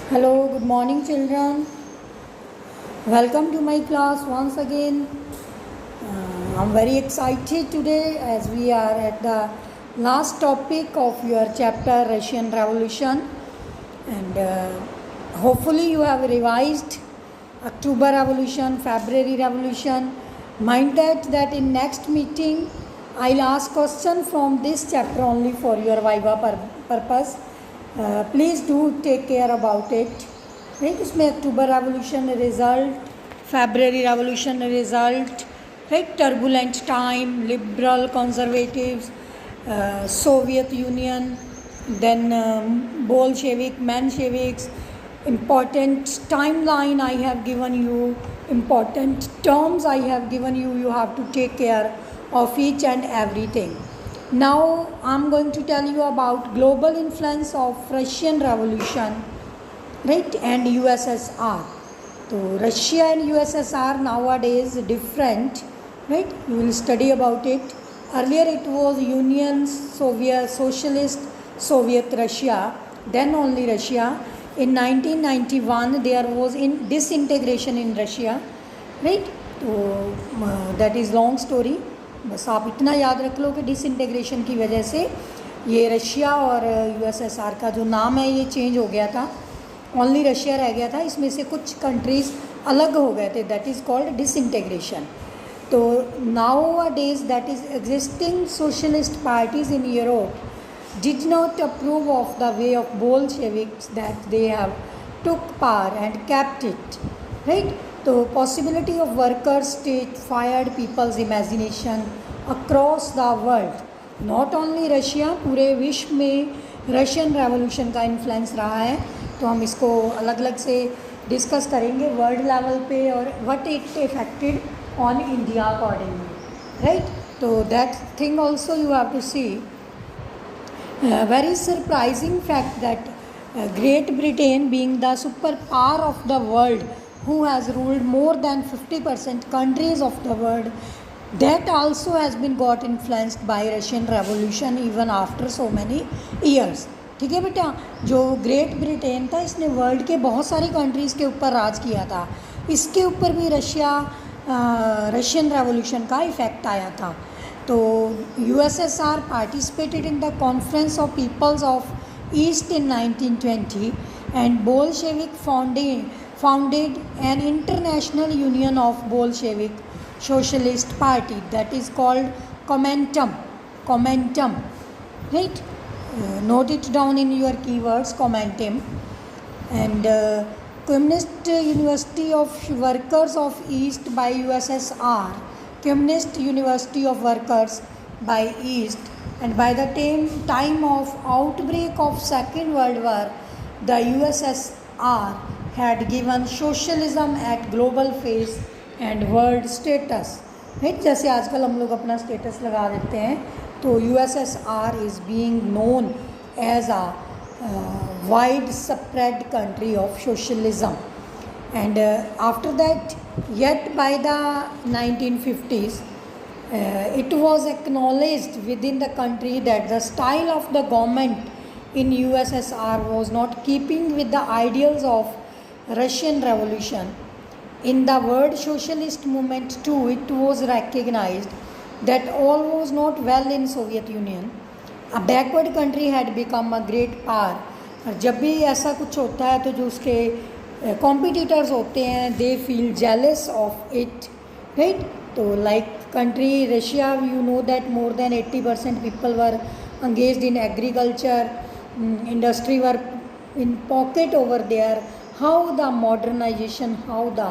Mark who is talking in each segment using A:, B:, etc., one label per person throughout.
A: Hello, good morning, children. Welcome to my class once again. I'm very excited today as we are at the last topic of your chapter Russian Revolution, and hopefully you have revised October Revolution, February Revolution. Mind that in next meeting I'll ask question from this chapter only for your viva purpose. Please do take care about it. Right, उसमें October revolution result, February revolution result, right, turbulent time, liberal conservatives, Soviet union, then Bolshevik, Mensheviks, important timeline I have given you, important terms I have given you. You have to take care of each and everything. Now I'm going to tell you about global influence of Russian Revolution, right, and USSR. So Russia and USSR nowadays different, right? You will study about it. Earlier it was Union Soviet Socialist Soviet Russia, then only Russia. In 1991 there was disintegration in Russia, right? So that is long story. बस आप इतना याद रख लो कि disintegration की वजह से ये रशिया और यूएसएसआर का जो नाम है ये चेंज हो गया था. ओनली रशिया रह गया था, इसमें से कुछ कंट्रीज़ अलग हो गए थे. That is called disintegration. तो nowadays that is existing socialist parties in Europe did not approve of the way of Bolsheviks that they have took power and kept it, right? So possibility of workers state fired people's imagination across the world. Not only Russia, पूरे विश्व में Russian revolution का influence रहा है. तो हम इसको अलग अलग से डिस्कस करेंगे वर्ल्ड लेवल पे और what it effected on India accordingly, right? तो that thing also you have to see. Very surprising fact that Great Britain, being the superpower of the world, who has ruled more than 50% countries of the world, that also has been got influenced by Russian Revolution even after so many years. ठीक है बेटा, जो great Britain था इसने world के बहुत सारी countries के ऊपर राज किया था. इसके ऊपर भी रशियन रेवोल्यूशन का इफ़ेक्ट आया था. तो USSR participated in the Conference of Peoples of East in 1920 and Bolshevik founded an international union of Bolshevik Socialist Party that is called Comentum, right? Note it down in your keywords, Comentum. And Communist University of Workers of East by USSR, Communist University of Workers by East. And by the time of outbreak of Second World War, the USSR had given socialism at global face and world status, right? जैसे आजकल हम लोग अपना status लगा देते हैं, तो USSR is being known as a widespread country of socialism. And after that, yet by the 1950s, it was acknowledged within the country that the style of the government in USSR was not keeping with the ideals of Russian Revolution. In the world socialist movement too, it was recognized that all was not well in Soviet Union. A backward country had become a great power. और जब भी ऐसा कुछ होता है तो जो उसके कॉम्पिटिटर्स होते हैं they feel jealous of it, right? तो like country Russia, you know that more than 80% people were engaged in agriculture, industry were in pocket over there. How the modernization, how the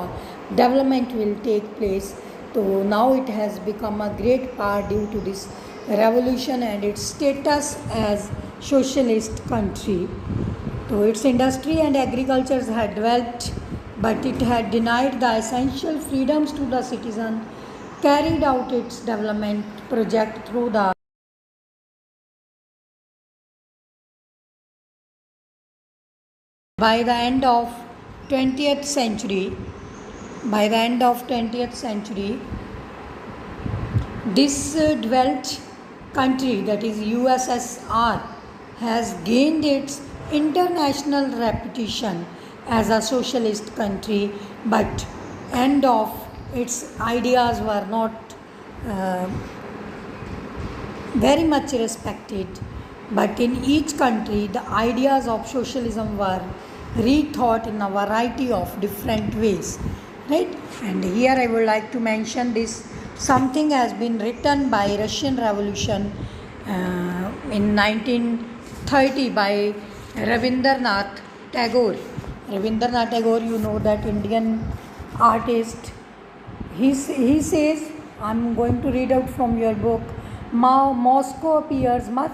A: development will take place. So now it has become a great power due to this revolution and its status as socialist country. So its industry and agriculture had developed, but it had denied the essential freedoms to the citizen, carried out its development project through the by the end of 20th century, this developed country, that is USSR, has gained its international reputation as a socialist country, but end of its ideas were not uh, very much respected. But in each country, the ideas of socialism were rethought in a variety of different ways, right? And here I would like to mention this. Something has been written by Russian Revolution in 1930 by Rabindranath Tagore. Rabindranath Tagore, you know, that Indian artist. He says, I'm going to read out from your book. Moscow appears much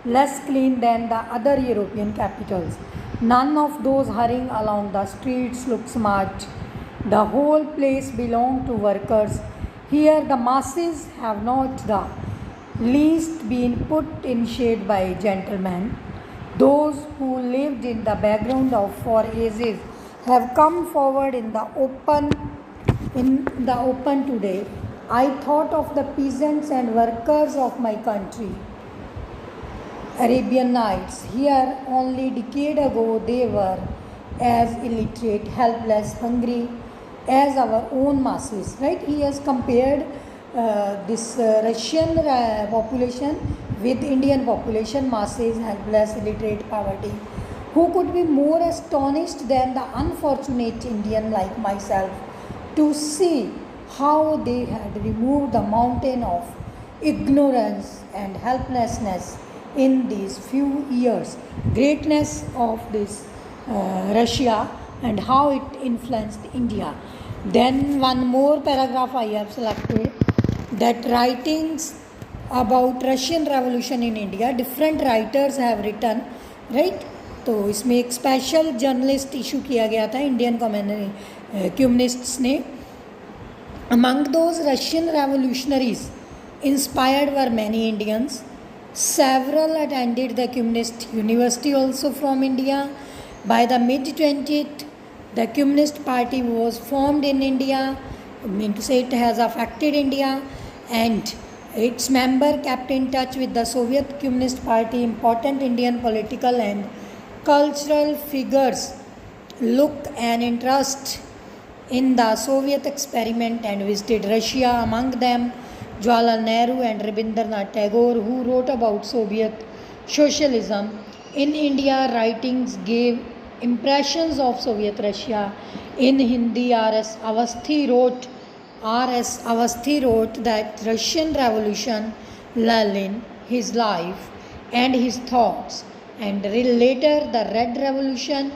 A: less clean than the other European capitals. None of those hurrying along the streets look smart. The whole place belongs to workers. Here the masses have not the least been put in shade by gentlemen. Those who lived in the background of for ages have come forward in the open today. I thought of the peasants and workers of my country, Arabian Nights. Here, only decade ago, they were as illiterate, helpless, hungry as our own masses. Right? He has compared this Russian population with Indian population, masses, helpless, illiterate, poverty. Who could be more astonished than the unfortunate Indian like myself to see how they had removed the mountain of ignorance and helplessness in these few years. Greatness of this Russia and how it influenced India. Then one more paragraph I have selected, that writings about Russian Revolution in India, different writers have written, right? तो इसमें एक special journalist issue किया गया था Indian communists ने. Among those Russian revolutionaries inspired were many Indians. Several attended the Communist University also from India. By the mid-20th, the Communist Party was formed in India. I mean to say, it has affected India, and its member kept in touch with the Soviet Communist Party. Important Indian political and cultural figures look an interest in the Soviet experiment and visited Russia. Among them, Jawaharlal Nehru and Rabindranath Tagore, who wrote about Soviet socialism in India. Writings gave impressions of Soviet Russia. In Hindi, R.S. Avasthi wrote that Russian Revolution, Lenin, his life and his thoughts, and later the Red Revolution,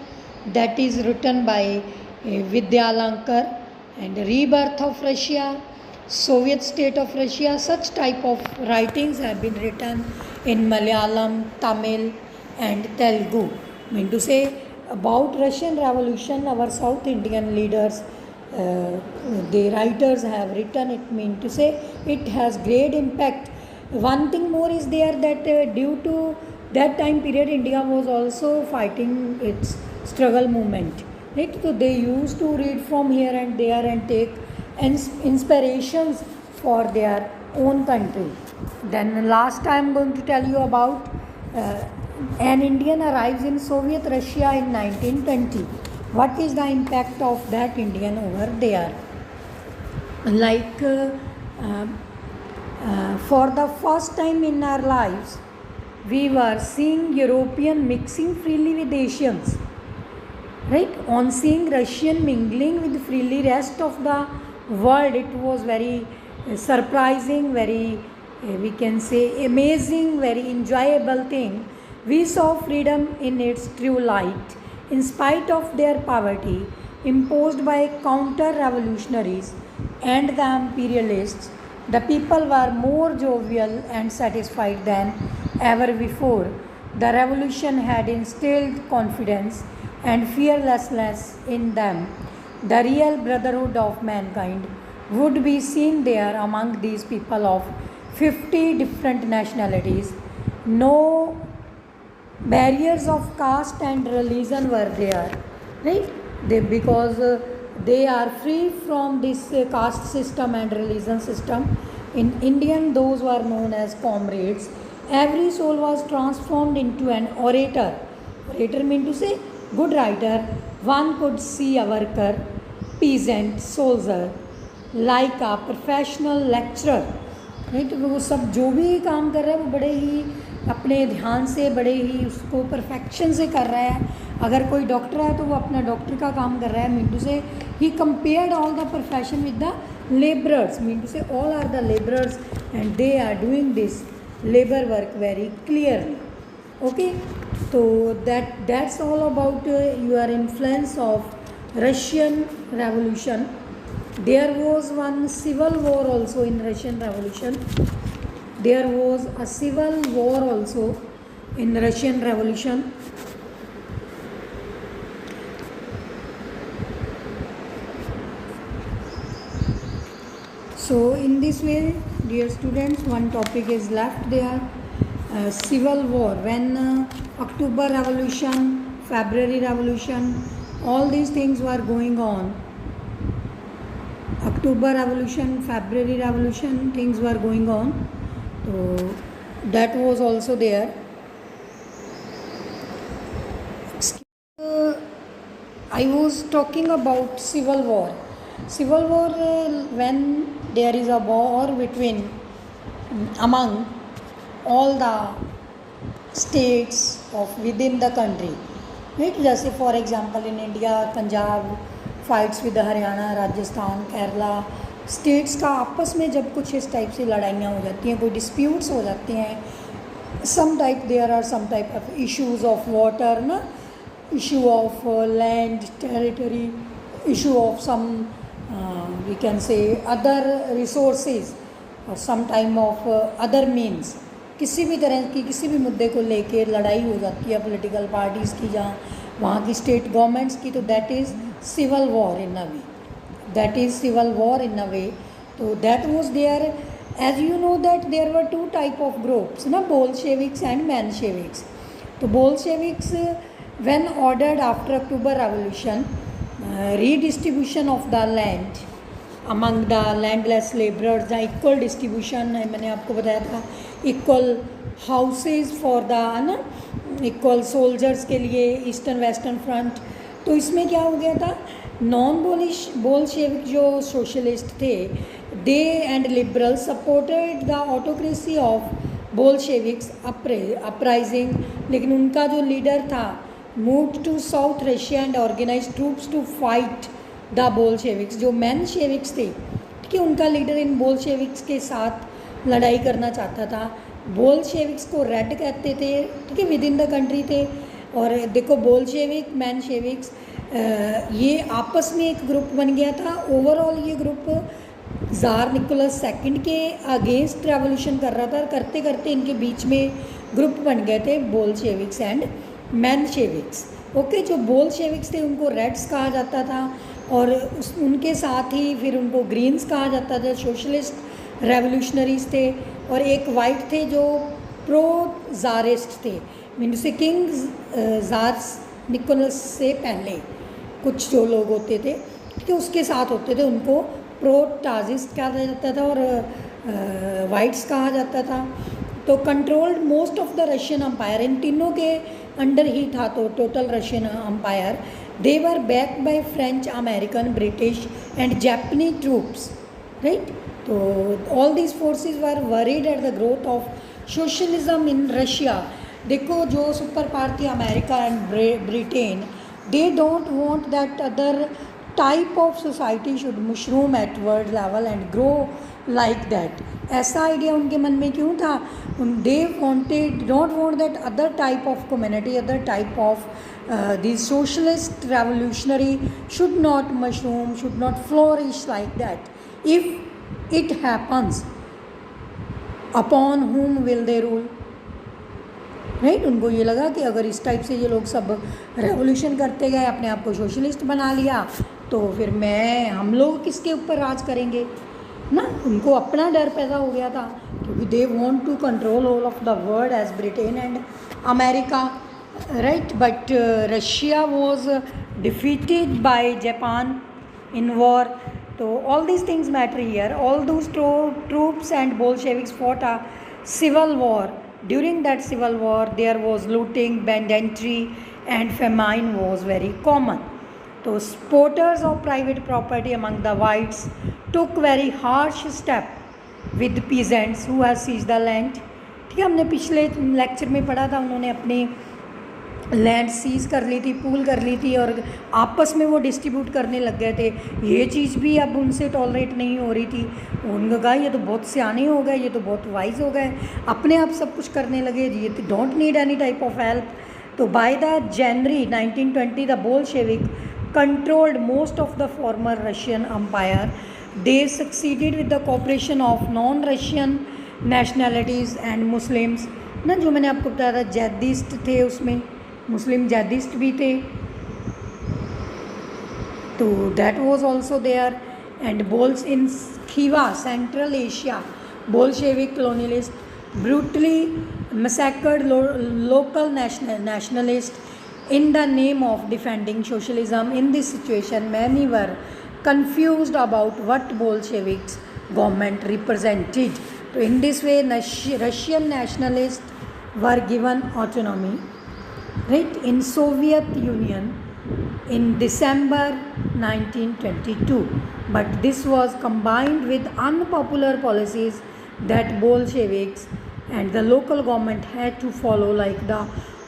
A: that is written by Vidyalankar, and Rebirth of Russia, Soviet state of Russia. Such type of writings have been written in Malayalam, Tamil and Telugu. I mean to say, about Russian Revolution, our South Indian leaders, the writers have written it. Mean to say, it has great impact. One thing more is there, that due to that time period, India was also fighting its struggle movement. Right? So they used to read from here and there and take inspirations for their own country. Then last I am going to tell you about an Indian arrives in Soviet Russia in 1920. What is the impact of that Indian over there? Like for the first time in our lives, we were seeing European mixing freely with Asians. Right? On seeing Russian mingling with freely rest of the world, it was very surprising, very we can say amazing, very enjoyable thing. We saw freedom in its true light. In spite of their poverty imposed by counter-revolutionaries and the imperialists, the people were more jovial and satisfied than ever before. The revolution had instilled confidence and fearlessness in them. The real brotherhood of mankind would be seen there among these people of 50 different nationalities. No barriers of caste and religion were there, right? Because they are free from this caste system and religion system. In Indian, those were known as comrades. Every soul was transformed into an orator. Orator means to say good writer, one could see a worker, peasant, soldier, like a professional lecturer. Right, वो सब जो भी काम कर रहा है वो बड़े ही अपने ध्यान से, बड़े ही उसको परफेक्शन से कर रहा है. अगर कोई डॉक्टर है तो वो अपना डॉक्टर का काम कर रहा है. मीन टू से ही compared all the profession with the laborers. Mean to say all are the laborers and they are doing this labor work very clearly. Okay, so that's all about your influence of Russian Revolution. There was one civil war also in Russian Revolution. There was a civil war also in Russian Revolution. So in this way, dear students, one topic is left there, civil war. When October Revolution, February Revolution, all these things were going on. October Revolution, February Revolution, things were going on. So that was also there. I was talking about civil war. Civil war, when there is a war between among all the states of within the country, right? जैसे for example in India, Punjab fights with Haryana, Rajasthan, Kerala, states का आपस में जब कुछ इस type से लड़ाइयाँ हो जाती हैं, कोई डिस्प्यूट्स हो जाते हैं, some type there are some type of issues of water, ना, issue of land, territory, issue of some we can say other resources और some time of other means. किसी भी तरह की किसी भी मुद्दे को लेके लड़ाई हो जाती है पॉलिटिकल पार्टीज़ की, जहाँ वहाँ की स्टेट गवर्नमेंट्स की, तो that is civil war in a way. That is civil war in a way. तो that was there. As you know that there were two type of groups ना, Bolsheviks and Mensheviks. तो Bolsheviks when ordered after October revolution redistribution of the land among the landless laborers, the equal distribution है, मैंने आपको बताया था, equal houses for the ना, equal soldiers के लिए ईस्टर्न वेस्टर्न फ्रंट. तो इसमें क्या हो गया था, नॉन बोल्शेविक जो सोशलिस्ट थे, they and liberal supported the autocracy of Bolsheviks uprising. लेकिन उनका जो लीडर था moved to South Russia and organized troops to fight the Bolsheviks. जो मेनशेविक्स थे, ठीक है, उनका लीडर इन बोल्शेविक्स के साथ लड़ाई करना चाहता था. बोल्शेविक्स को रेड कहते थे, ठीक है, विद इन द कंट्री थे. और देखो बोल्शेविक मैनशेविक्स ये आपस में एक ग्रुप बन गया था. ओवरऑल ये ग्रुप ज़ार निकोलस सेकंड के अगेंस्ट रेवोल्यूशन कर रहा था. करते करते इनके बीच में ग्रुप बन गए थे बोल्शेविक्स एंड मैनशेविक्स. ओके, जो बोल्शेविक्स थे उनको रेड्स कहा जाता था और उनके साथ ही फिर उनको ग्रीन्स कहा जाता था. सोशलिस्ट रेवोल्यूशनरीज थे. और एक वाइट थे जो प्रो ज़ारिस्ट थे, मीन से किंग ज़ार निकोलस से पहले कुछ जो लोग होते थे, ठीक है, उसके साथ होते थे, उनको प्रो टाजिस्ट कहा जाता था और वाइट्स कहा जाता था. तो controlled most of the Russian empire, इन तीनों के अंडर ही था तो total Russian empire. They were backed by French, American, British and Japanese troops, right. तो all these forces were worried at the growth of socialism in Russia. देखो जो super power थी America and Britain, they don't want that other type of society should mushroom at world level and grow like that. ऐसा idea उनके मन में क्यों था? They wanted don't want that other type of community, other type of the socialist revolutionary should not mushroom, should not flourish like that. If it happens upon whom will they rule, right. उनको ये लगा कि अगर इस type से ये लोग सब रेवोल्यूशन करते गए, अपने आप को सोशलिस्ट बना लिया, तो फिर हम लोग किसके ऊपर राज करेंगे ना. उनको अपना डर पैदा हो गया था क्योंकि they want to control all of the world as Britain and America, right. But Russia was defeated by Japan in war. तो all these things matter here. All those troops and Bolsheviks fought a civil war. During that civil war, there was looting, banditry, and famine was very common. तो supporters of private property among the whites took very harsh step with peasants who have seized the land. ठीक है, हमने पिछले lecture में पढ़ा था, उन्होंने अपनी लैंड सीज कर ली थी, पूल कर ली थी और आपस में वो डिस्ट्रीब्यूट करने लग गए थे। ये चीज़ भी अब उनसे टॉलरेट नहीं हो रही थी। उन्होंने कहा ये तो बहुत सियाने हो गए, ये तो बहुत वाइज हो गए, अपने आप सब कुछ करने लगे, ये don't need any type of help. तो by the January 1920 the Bolshevik controlled most of the former Russian empire. They succeeded with the cooperation of non Russian nationalities and Muslims ना, जो मैंने आपको बताया था जैदिस्ट थे, उसमें मुस्लिम जैदिस्ट भी थे, तो that was also there. And बोल्स in Khiva Central Asia Bolshevik colonialists brutally massacred local nationalists in the name of defending socialism. In this situation, many were confused about what Bolsheviks government represented. So in this way, Russian nationalists were given autonomy, right, in Soviet Union in December 1922, but this was combined with unpopular policies that Bolsheviks and the local government had to follow, like the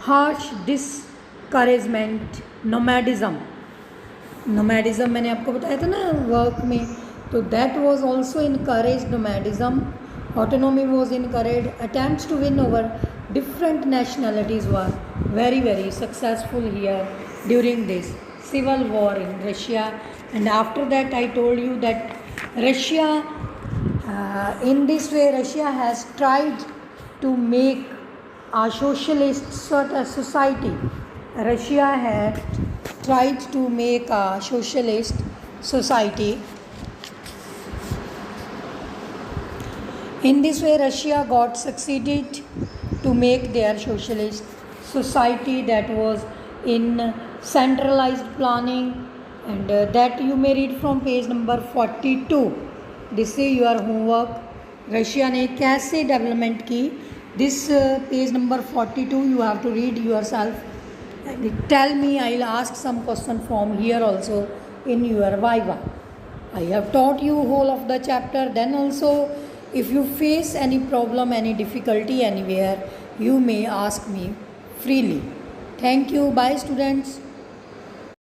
A: harsh discouragement nomadism मैंने आपको बताया था ना work में, तो that was also encouraged nomadism. Autonomy was encouraged. Attempts to win over different nationalities were very successful here during this civil war in Russia. And after that, I told you that Russia, in this way, Russia has tried to make a socialist sort of society. Russia had tried to make a socialist society. In this way, Russia got succeeded to make their socialist society that was in centralized planning, and that you may read from page number 42. This is your homework. Russia ने कैसे development की, this page number 42 you have to read yourself. Tell me, I will ask some question from here also in your viva. I have taught you whole of the chapter. Then also, if you face any problem, any difficulty anywhere, you may ask me freely. Thank you. Bye, students.